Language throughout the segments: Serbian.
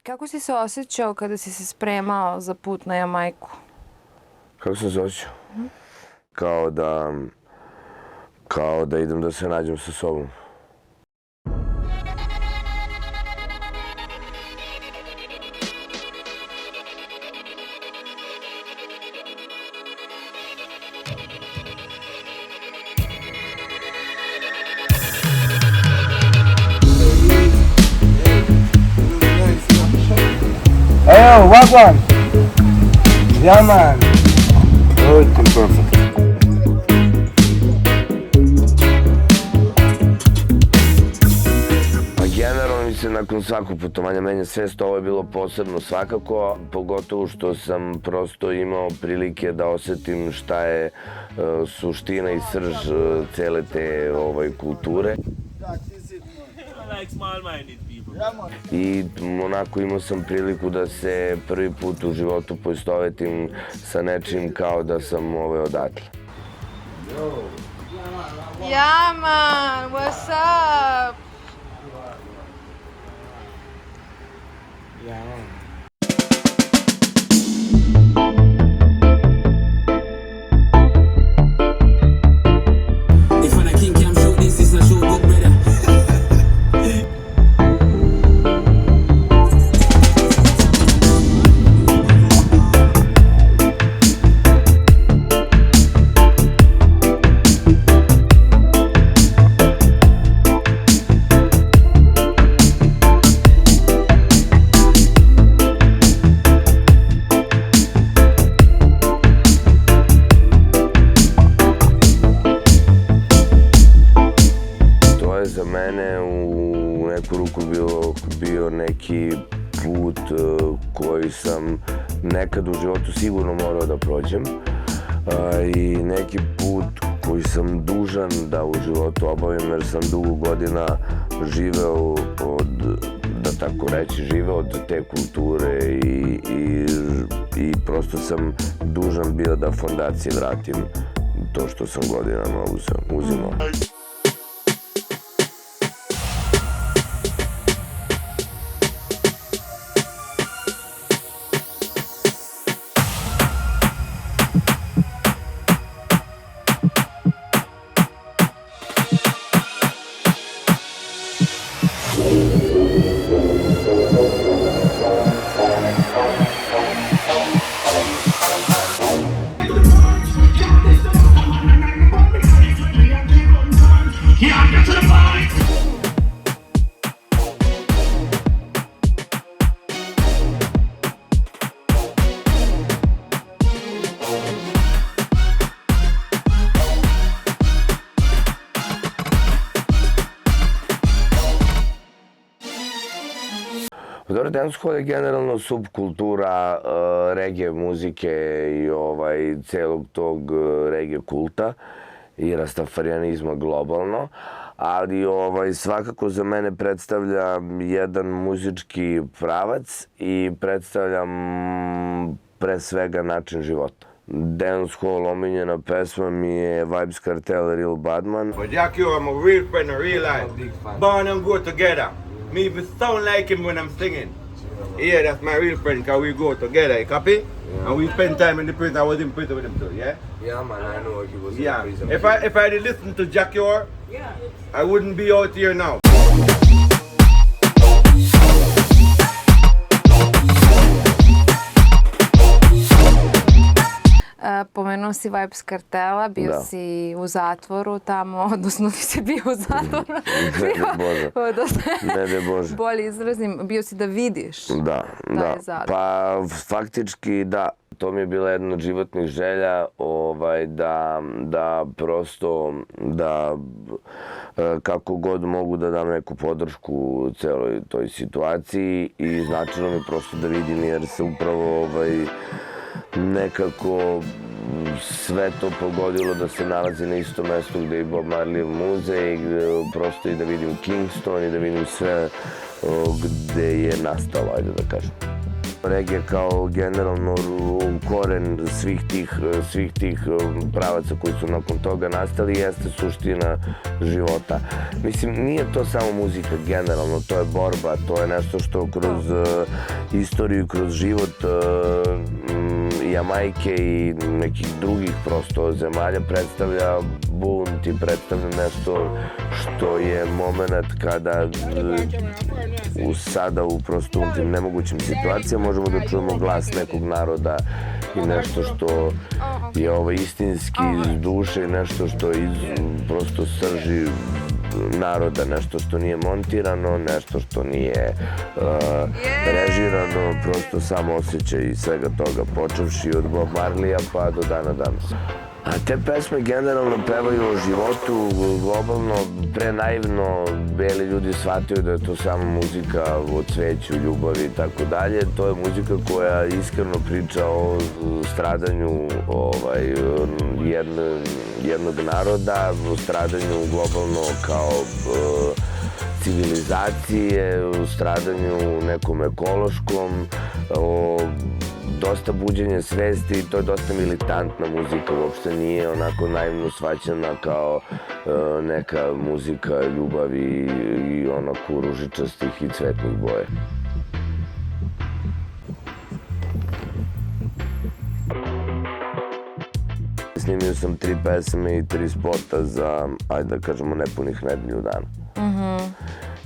Kako si se osjećao kada si se spremao za put na Jamajku? Kako sam se osjećao? Kao da idem da se nađem sa sobom. Hey, yo, Wagwan! Yeah, man. Everything perfect. Pa generalno mi se nakon svakog putovanja menja svest, ovo je bilo posebno svakako, pogotovo što sam prosto imao prilike da osetim šta je suština i srž cele te kulture. I onako imao sam priliku da se prvi put u životu poistovetim sa nečim kao da sam odatle. Yeah, man, what's up? Yeah, man. If I'm a king, I'm sure this is a show, good brother. Za mene u neku ruku bio neki put koji sam nekad u životu sigurno morao da prođem i neki put koji sam dužan da u životu obavim jer sam dugo godina živeo da tako reći, živeo od te kulture i prosto sam dužan bio da fondaciji vratim to što sam godinama uzimao. Dobro, dancehall je generalno subkultura reggae muzike i celog tog reggae kulta i rastafarijanizma globalno, ali svakako za mene predstavlja jedan muzički pravac i predstavlja pre svega način života. Dancehall, omiljena pesma mi je Vybz Kartel, Real Badman. But Jackie, I'm a real friend in real life. Born and grow together. Me even sound like him when I'm singing. Yeah, that's my real friend, because we go together, you copy? Yeah. And we spend time in the prison. I was in prison with him too, yeah? Yeah, man, I know he was in prison. If I had listened to Jackie Orr, I wouldn't be out here now. Pomenuo si Vybz Kartela, bio si u zatvoru tamo, odnosno nisi bio u zatvoru. Ne de Bože. Bolje izrazim, bio si da vidiš da je zatvor. Pa faktički da. To mi je bila jedna od životnih želja da prosto kako god mogu da dam neku podršku celoj toj situaciji i značajno mi prosto da vidim jer se upravo nekako sve to pogodilo da se nalazi na istom mestu gde je Bob Marleyjev muzej, prosto i da vidim Kingston i da vidim sve gde je nastalo, ajde da kažem. Reggae kao generalno koren svih tih pravaca koji su nakon toga nastali jeste suština života. Mislim, nije to samo muzika generalno, to je borba, to je nešto što kroz istoriju, kroz život Jamajke i nekih drugih prosto zemalja predstavlja bunt i predstavlja nešto što je moment kada sada u prosto u tim nemogućim situacijama možemo da čujemo glas nekog naroda i nešto što je istinski iz duše, nešto što iz prosto srži naroda, nešto što nije montirano, nešto što nije režirano, prosto samo osjećaj i svega toga, počevši od Bob Marleya pa do dana danas. A te pesme generalno pevaju o životu, globalno, pre naivno beli ljudi shvataju da je to samo muzika o cveću, ljubavi i tako dalje. To je muzika koja iskreno priča o stradanju jednog naroda, o stradanju globalno kao civilizacije, o stradanju nekom ekološkom, o dosta buđenja svesti i to je dosta militantna muzika, uopšte nije onako naivno shvaćena kao neka muzika ljubavi i onako ružičastih i cvetnih boja. Snimio sam 3 pesme i 3 spota za, ajde da kažemo, nepunih nedelju dana.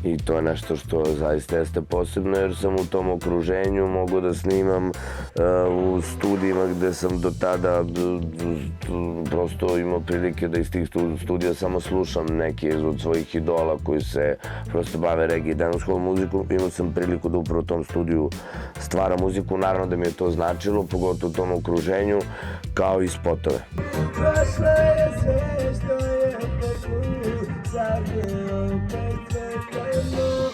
I to je nešto što zaista jeste posebno jer sam u tom okruženju mogao da snimam u studijima gde sam do tada prosto imao prilike da iz tih studija samo slušam neke od svojih idola koji se prosto bave reggae i dancehall muzikom. Imao sam priliku da upravo u tom studiju stvara muziku, naravno da mi je to značilo, pogotovo u tom okruženju, kao i spotove.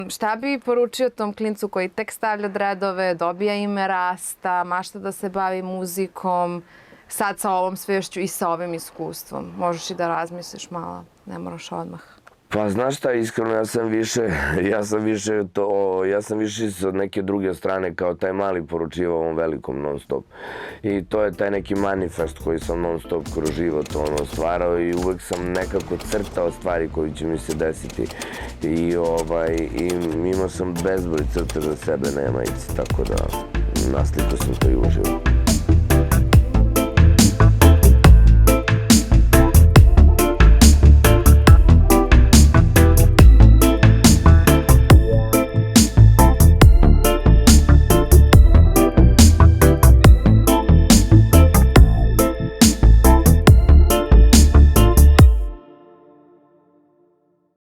Šta bi poručio tom klincu koji tek stavlja dredove, dobija ime Rasta, mašta da se bavi muzikom, sad sa ovom svešću i sa ovim iskustvom? Možeš i da razmisliš malo, ne moraš odmah. Pa znaš šta, iskreno, ja sam više sa neke druge strane kao taj mali poručivao ovom velikom non stop. I to je taj neki manifest koji sam non stop kroz život stvarao i uvek sam nekako crtao stvari koje će mi se desiti. I imao sam bezbroj crta za sebe na Jamajci, tako da naslikao sam to i uživo.